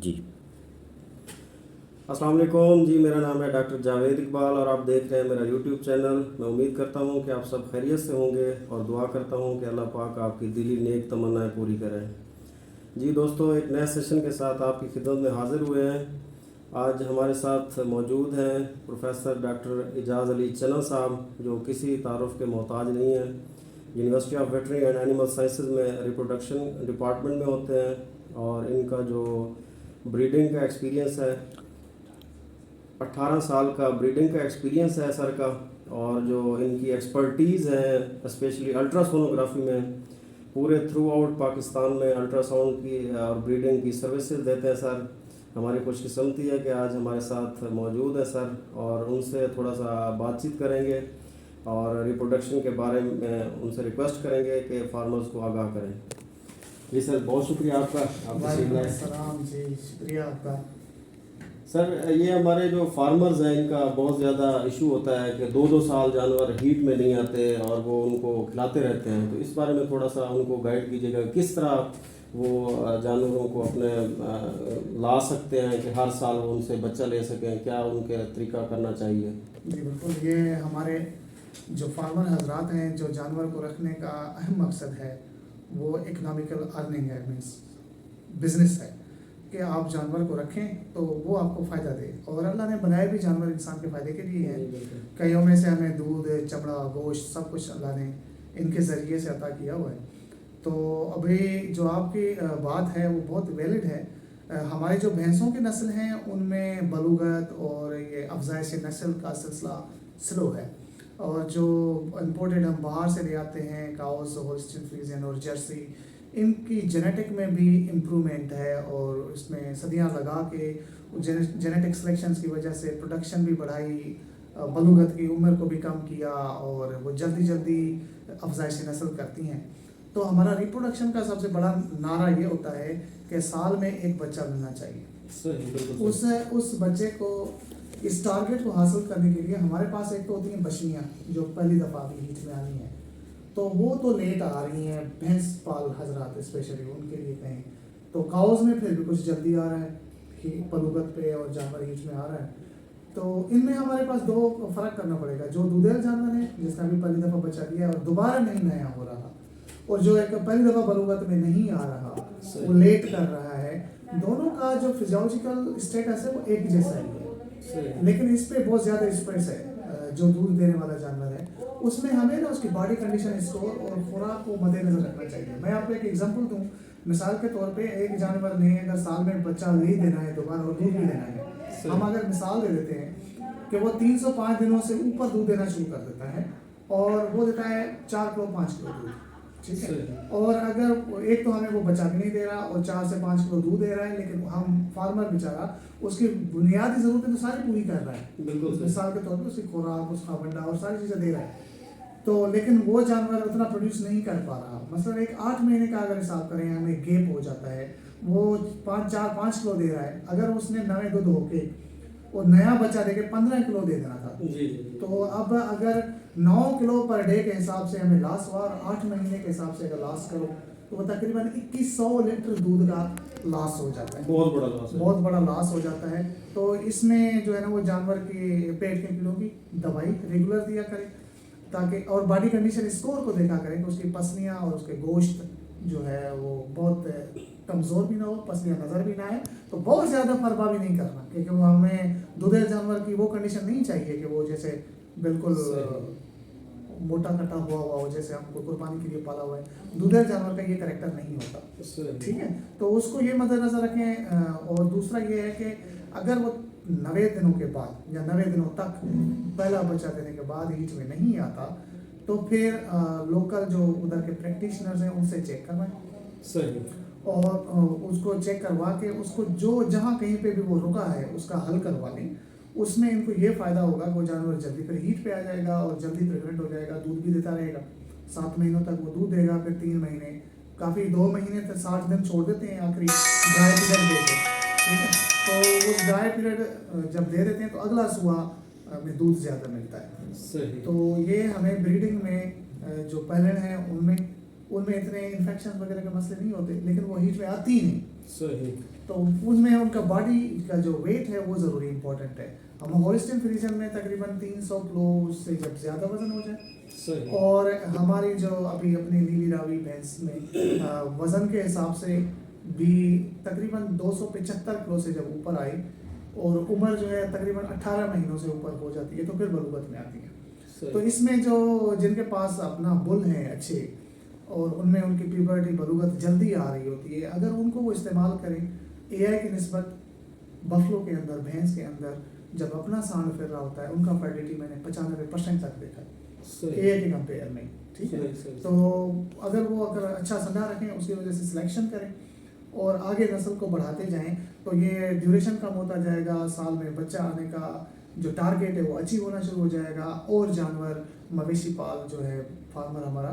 जी। अस्सलाम वालेकुम जी, मेरा नाम है डॉक्टर जावेद इकबाल और आप देख रहे हैं मेरा यूट्यूब चैनल। मैं उम्मीद करता हूँ कि आप सब खैरियत से होंगे और दुआ करता हूँ कि अल्लाह पाक आपकी दिली नेक तमन्नाएं पूरी करें। जी दोस्तों, एक नए सेशन के साथ आपकी खिदमत में हाज़िर हुए हैं। आज हमारे साथ मौजूद हैं प्रोफेसर डॉक्टर एजाज़ अली चना साहब, जो किसी तारुफ के मोहताज नहीं हैं। University of veterinary and animal sciences में रिप्रोडक्शन डिपार्टमेंट में होते हैं और इनका जो ब्रीडिंग का एक्सपीरियंस है, 18 साल का ब्रीडिंग का एक्सपीरियंस है सर का। और जो इनकी एक्सपर्टीज़ है स्पेशली अल्ट्रासोनोग्राफी में, पूरे थ्रू आउट पाकिस्तान में अल्ट्रासाउंड की और ब्रीडिंग की सर्विसेज देते हैं सर। हमारी खुशकिस्मती है कि आज हमारे साथ मौजूद है सर और उनसे थोड़ा सा बातचीत करेंगे और रिप्रोडक्शन के बारे में उनसे रिक्वेस्ट करेंगे कि फार्मर्स को आगाह करें। जी सर, बहुत शुक्रिया आपका। सलाम जी, शुक्रिया आपका। सर, ये हमारे जो फार्मर्स हैं इनका बहुत ज़्यादा इशू होता है कि 2-2 साल जानवर हीट में नहीं आते और वो उनको खिलाते रहते हैं, तो इस बारे में थोड़ा सा उनको गाइड कीजिएगा किस तरह वो जानवरों को अपने ला सकते हैं कि हर साल वो उनसे बच्चा ले सकें, क्या उनके तरीका करना चाहिए। जी बिल्कुल, ये हमारे जो फार्मर हजरात हैं, जो जानवर को रखने का अहम मकसद है वो इकनॉमिकल अर्निंग है, मीन्स बिजनेस है कि आप जानवर को रखें तो वो आपको फ़ायदा दे। और अल्लाह ने बनाए भी जानवर इंसान के फ़ायदे के लिए हैं। कईयों में से हमें दूध, चमड़ा, गोश्त सब कुछ अल्लाह ने इनके ज़रिए से अता किया हुआ है। तो अभी जो आपकी बात है वो बहुत वैलिड है। हमारी जो भैंसों की नस्ल हैं उनमें बलूगत और ये अफजाइश नस्ल का सिलसिला स्लो है। और जो इम्पोर्टेड हम बाहर से ले आते हैं, काउस, होल्स्टीन फ्रीजियन और जर्सी, इनकी जेनेटिक में भी इम्प्रूवमेंट है और इसमें सदियां लगा के जेनेटिक सिलेक्शंस की वजह से प्रोडक्शन भी बढ़ाई, बलूगत की उम्र को भी कम किया और वो जल्दी जल्दी अफजाइश नस्ल करती हैं। तो हमारा रिप्रोडक्शन का सबसे बड़ा नारा ये होता है कि साल में एक बच्चा मिलना चाहिए। उस बच्चे को, इस टारगेट को हासिल करने के लिए हमारे पास एक तो होती हैं बछड़ियाँ जो पहली दफ़ा अभी हीट में आनी है, तो वो तो लेट आ रही हैं। भैंस पाल हजरात स्पेशली उनके लिए कहें तो काउज में फिर भी कुछ जल्दी आ रहा है कि बलूगत पे और जानवर हीट में आ रहा है। तो इनमें हमारे पास दो फ़र्क करना पड़ेगा। जो दूधेल जानवर है जिसका भी पहली दफ़ा बच्चा दिया और दोबारा नहीं नया हो रहा, और जो एक पहली दफ़ा बलूगत में नहीं आ रहा, वो लेट कर रहा है, दोनों का जो फिजियोलॉजिकल स्टेटस है वो एक जैसा ही है। लेकिन इस पे बहुत ज़्यादा स्पेस है। जो दूध देने वाला जानवर है उसमें हमें ना उसकी बॉडी कंडीशन, स्टोर और खुराक को मद्देनजर रखना चाहिए। मैं आपको एक एग्जांपल दूं, मिसाल के तौर पे एक जानवर ने अगर साल में बच्चा नहीं देना है दोबारा और दूध भी देना है, हम अगर मिसाल दे देते हैं कि वो 305 दिनों से ऊपर दूध देना शुरू कर देता है और वो देता है 4 किलो 5 किलो दूध, ठीक है। और अगर एक तो हमें वो बच्चा भी नहीं दे रहा और 4 से 5 किलो दूध दे रहा है, लेकिन हम फार्मर बेचारा उसकी बुनियादी ज़रूरतें तो सारी पूरी कर रहा है। बिल्कुल, मिसाल के तौर पर उसकी खुराक, उसका वंडा और सारी चीज़ें दे रहा है, तो लेकिन वो जानवर उतना प्रोड्यूस नहीं कर पा रहा। मतलब एक 8 महीने का अगर हिसाब करें, हमें गेप हो जाता है, वो 5 किलो दे रहा है, अगर उसने नए दूध होके और नया बच्चा देके 15 किलो दे देना था जी। तो अब अगर 9 किलो पर डे के हिसाब से हमें लॉस हुआ और 8 महीने के हिसाब से अगर लॉस करो तो वो तकरीबन 2100 लीटर दूध का लॉस हो जाता है। बहुत बड़ा लॉस हो जाता है। तो इसमें जो है ना वो जानवर की पेट के कीड़ों की दवाई रेगुलर दिया करें ताकि, और बॉडी कंडीशन स्कोर को देखा करें कि उसकी पसलियाँ और उसके गोश्त जो है वो बहुत कमज़ोर भी ना हो, पसलियाँ नज़र भी ना आए, तो बहुत ज़्यादा फरबा भी नहीं करना, क्योंकि हमें दूधेल जानवर की वो कंडीशन नहीं चाहिए कि वो जैसे बिल्कुल मोटा कटा हुआ हो जैसे हमको कुर्बानी के लिए पाला हुआ है। दूधेल जानवर का ये करैक्टर नहीं होता, ठीक है। तो उसको ये मद्देनजर रखें। और दूसरा ये है कि अगर वो 90 दिनों के बाद या 90 दिनों तक पहला बच्चा देने के बाद हीट में नहीं आता, तो फिर लोकल जो उधर के प्रैक्टिशनर्स हैं उनसे चेक करवाएं सही, और उसको चेक करवा के उसको जो जहाँ कहीं पे भी वो रुका है उसका हल करवा लें। उसमें इनको ये फ़ायदा होगा कि वो जानवर जल्दी फिर हीट पे आ जाएगा और जल्दी प्रेग्नेंट हो जाएगा, दूध भी देता रहेगा। 7 महीनों तक वो दूध देगा, फिर 3 महीने, काफ़ी 2 महीने तक 60 दिन छोड़ देते हैं आखिरी ड्राई पीरियड देते हैं, ठीक है। तो उस ड्राई पीरियड जब दे देते हैं तो अगला सुबह में दूध ज़्यादा मिलता है सही। तो ये हमें ब्रीडिंग में जो पैलेट हैं उनमें इतने इन्फेक्शन वगैरह के मसले नहीं होते, लेकिन वो हीट में आती नहीं सही। तो उसमें उनका बॉडी का जो वेट है वो ज़रूरी इंपॉर्टेंट है। हम होलिस्टिन फ्रीजन में तकरीबन 300 किलो से जब ज़्यादा वज़न हो जाए, और हमारी जो अभी अपनी नीली रावी भैंस में वज़न के हिसाब से भी तकरीबन 275 किलो से जब ऊपर आई और उम्र जो है तकरीबन 18 महीनों से ऊपर हो जाती है तो फिर बलूगत में आती है। तो इसमें जो जिनके पास अपना बुल है अच्छे और उनमें उनकी प्यूबर्टी बलूगत जल्दी आ रही होती है, अगर उनको वो इस्तेमाल करें एआई की निस्बत बफलो के अंदर, भैंस के अंदर जब अपना सांड फिर रहा होता है उनका फर्टिलिटी मैंने 95% तक देखा है एआई के कंपेयर में। ठीक है, तो अगर अच्छा सजा रखें, उसकी वजह से सिलेक्शन करें और आगे नस्ल को बढ़ाते जाएं तो ये ड्यूरेशन कम होता जाएगा, साल में बच्चा आने का जो टारगेट है वो अचीव होना शुरू हो जाएगा और जानवर मवेशी पाल जो है फार्मर हमारा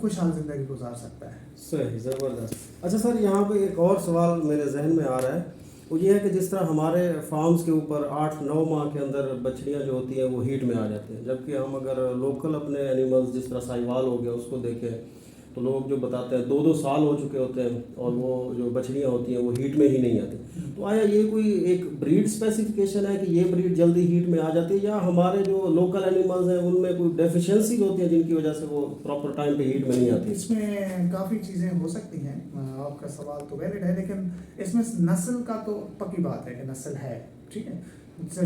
खुशहाल ज़िंदगी गुजार सकता है। सही, ज़बरदस्त। अच्छा सर, यहाँ पे एक और सवाल मेरे जहन में आ रहा है, वो ये है कि जिस तरह हमारे फार्म्स के ऊपर 8-9 माह के अंदर बछड़ियाँ जो होती हैं वो हीट में आ जाती हैं, जबकि हम अगर लोकल अपने एनिमल्स जिस तरह साहिवाल हो गया उसको देखें तो लोग जो बताते हैं 2-2 साल हो चुके होते हैं और वो जो बछड़ियाँ होती हैं वो हीट में ही नहीं आती। तो आया ये कोई एक ब्रीड स्पेसिफिकेशन है कि ये ब्रीड जल्दी हीट में आ जाती है, या हमारे जो लोकल एनिमल्स हैं उनमें कोई डेफिशिएंसी होती है जिनकी वजह से वो प्रॉपर टाइम पे हीट में नहीं आती? इसमें काफ़ी चीज़ें हो सकती हैं, आपका सवाल तो वैलिड है, लेकिन इसमें नस्ल का तो पक्की बात है कि नस्ल है। ठीक है,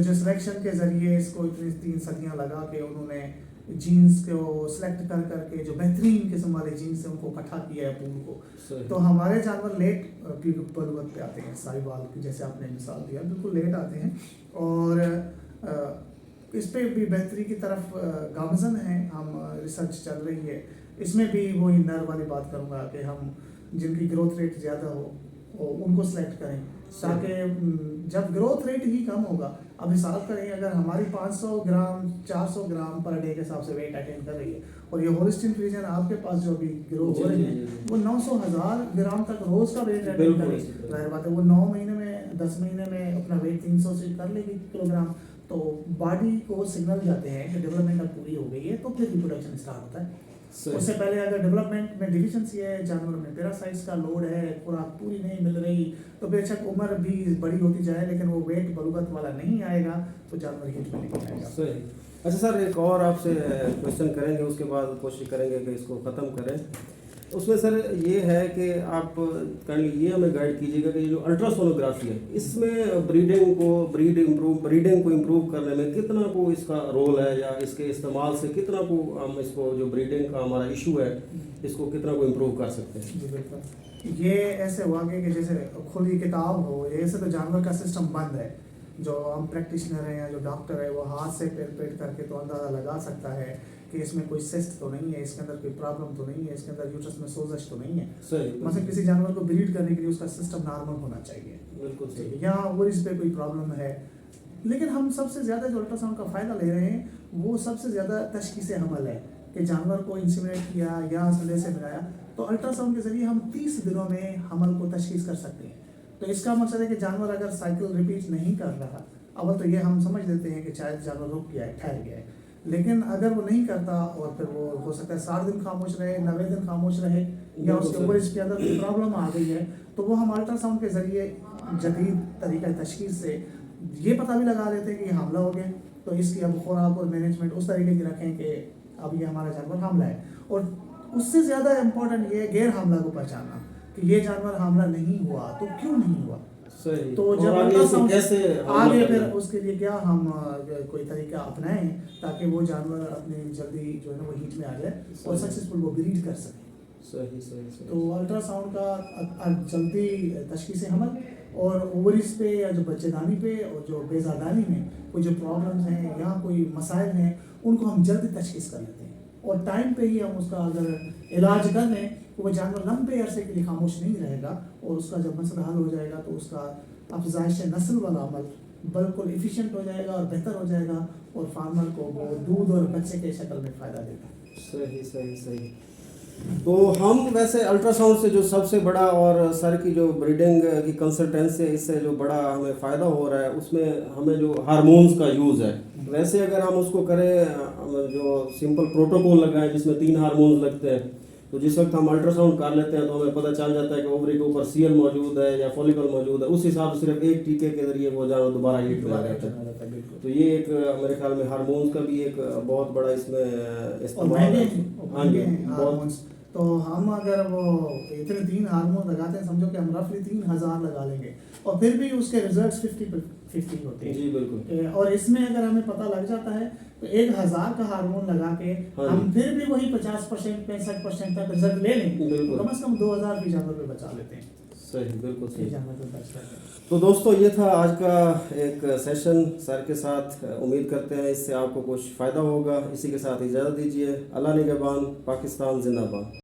जो सिलेक्शन के ज़रिए इसको इतनी 3 सदियाँ लगा के उन्होंने जीन्स को सिलेक्ट कर करके जो बेहतरीन किस्म वाले जीन्स हैं उनको इकट्ठा किया है पूल को, तो हमारे जानवर लेट बलूगत पे आते हैं। साहिवाल की जैसे आपने मिसाल दिया, बिल्कुल लेट आते हैं और इस पे भी बेहतरी की तरफ गामजन है, हम रिसर्च चल रही है। इसमें भी वही नर वाली बात करूँगा कि हम जिनकी ग्रोथ रेट ज़्यादा हो उनको सेलेक्ट करें, ताकि जब ग्रोथ रेट ही कम होगा, अब हिसाब करें अगर हमारी 500 ग्राम 400 ग्राम पर डे के हिसाब से वेट अटेन कर रही है और ये होलिस्टिन फ्रीजन आपके पास जो अभी ग्रो हो रही है वो 900,000 ग्राम तक रोज का वेट अटेन कर रही है, जाहिर बात है वो 9 महीने में 10 महीने में अपना वेट 300 से कर लेगी किलोग्राम। तो बॉडी को सिग्नल जाते हैं कि डेवलपमेंट अब पूरी हो गई है, तो फिर रिप्रोडक्शन स्टार्ट होता है। उससे पहले अगर डेवलपमेंट में डिफिशिएंसी है, जानवर में पैरासाइट्स का लोड है, खुराक पूरी नहीं मिल रही, तो बेशक उम्र भी बड़ी होती जाए लेकिन वो वेट बलूगत वाला नहीं आएगा तो जानवर हीट में नहीं आएगा। सही। अच्छा सर, एक और आपसे क्वेश्चन करेंगे, उसके बाद कोशिश करेंगे कि इसको ख़त्म करें। उसमें सर ये है कि आप काइंडली ये हमें गाइड कीजिएगा कि जो अल्ट्रासोनोग्राफी है इसमें ब्रीडिंग को इम्प्रूव करने में कितना को इसका रोल है, या इसके इस्तेमाल से कितना को हम इसको जो ब्रीडिंग का हमारा इशू है इसको कितना को इम्प्रूव कर सकते हैं? जी बिल्कुल, ये ऐसे हुआ कि जैसे खुली किताब हो, ऐसे तो जानवर का सिस्टम बंद है। जो हम प्रैक्टिशनर हैं या जो डॉक्टर है वो हाथ से पेट करके तो अंदाज़ा लगा सकता है कि इसमें कोई सिस्ट तो नहीं है, इसके अंदर कोई प्रॉब्लम तो नहीं है, इसके अंदर यूट्रस में सोजश तो नहीं है। मतलब किसी जानवर को ब्रीड करने के लिए उसका सिस्टम नॉर्मल होना चाहिए, बिल्कुल सही, या ओवरीज पे कोई प्रॉब्लम है। लेकिन हम सबसे ज़्यादा जो अल्ट्रासाउंड का फ़ायदा ले रहे हैं वो सबसे ज़्यादा तशख़ीस हमल है कि जानवर को इंसीमिनेट किया या संडे से मिलाया, तो अल्ट्रासाउंड के ज़रिए हम 30 दिनों में हमल को तशख़ीस कर सकते हैं। तो इसका मकसद है कि जानवर अगर साइकिल रिपीट नहीं कर रहा, अवल तो ये हम समझ लेते हैं कि शायद जानवर रुक गया है, ठहर गया है, लेकिन अगर वो नहीं करता और फिर वो हो सकता है 60 दिन खामोश रहे, 90 दिन खामोश रहे, या उसके ऊपर इसके अंदर कोई प्रॉब्लम आ गई है, तो वो हम अल्ट्रासाउंड के ज़रिए जदीद तरीका तशख़ीस से ये पता भी लगा लेते हैं कि ये हमला हो गया, तो इसकी अब खुराक और मैनेजमेंट उस तरीके की रखें कि अब ये हमारा जानवर हमला है। और उससे ज़्यादा इम्पोर्टेंट ये गैर हमला को पहचानना कि ये जानवर हमला नहीं हुआ तो क्यों नहीं हुआ। सही। तो जब अल्ट्रासाउंड कैसे आगे फिर उसके लिए क्या हम कोई तरीका अपनाएं ताकि वो जानवर अपने जल्दी जो है ना वो हीट में आ जाए और सक्सेसफुल वो ब्रीड कर सके। सही सही सही। तो अल्ट्रासाउंड का जल्दी तशख़ीस हमल और ओवरीज पे या जो बच्चेदानी पे और जो बेजादानी में कोई जो प्रॉब्लम्स हैं या कोई मसाइल हैं उनको हम जल्दी तशख़ीस कर लेते हैं और टाइम पे ही हम उसका अगर इलाज कर लें तो वो जानवर लंबे अरसे के लिए खामोश नहीं रहेगा और उसका जब मसला हल हो जाएगा तो उसका अफजाइश नस्ल वाला अमल बिल्कुल एफिशिएंट हो जाएगा और बेहतर हो जाएगा और फार्मर को वो दूध और बच्चे के शक्ल में फ़ायदा देगा। सही सही सही। तो हम वैसे अल्ट्रासाउंड से जो सबसे बड़ा और सर की जो ब्रीडिंग की कंसल्टेंसी है इससे जो बड़ा हमें फ़ायदा हो रहा है उसमें हमें जो हार्मोन्स का यूज़ है, वैसे अगर हम उसको करें जो सिंपल प्रोटोकॉल लगाएं जिसमें 3 हार्मोन्स लगते हैं तो जिस वक्त हम अल्ट्रासाउंड कर लेते हैं तो हमें पता चल जाता है कि ओवरी के ऊपर सीएल मौजूद है या फॉलिकल मौजूद है, उस हिसाब से सिर्फ एक टीके के जरिए वो जानवर दोबारा हीट में आ जाता है। बिल्कुल। तो ये एक मेरे ख्याल में हार्मोन्स का भी एक बहुत बड़ा इसमें और इस्तेमाल महंगे है। हाँ जी, बहुत। हार्मोन्स तो हम अगर वो इतने 3 हार्मोन लगाते हैं, समझो कि हम रफली 3000 लगा लेंगे और फिर भी उसके रिजल्ट्स 50-50 होते हैं। जी बिल्कुल। और इसमें अगर हमें पता लग जाता है तो 1000 का हार्मोन लगा के हाँ हम फिर भी वही 50% 65% तक रिजल्ट ले लें, बिल्कुल। तो कम से कम 2000 भी जानवर पे बचा लेते हैं। सही, बिल्कुल ये सही। जानवर पे बच जाते हैं। तो दोस्तों ये था आज का एक सेशन सर के साथ। उम्मीद करते हैं इससे आपको कुछ फ़ायदा होगा। इसी के साथ इजाज़त दीजिए। अल्लाह निगहबान। पाकिस्तान जिंदाबाद।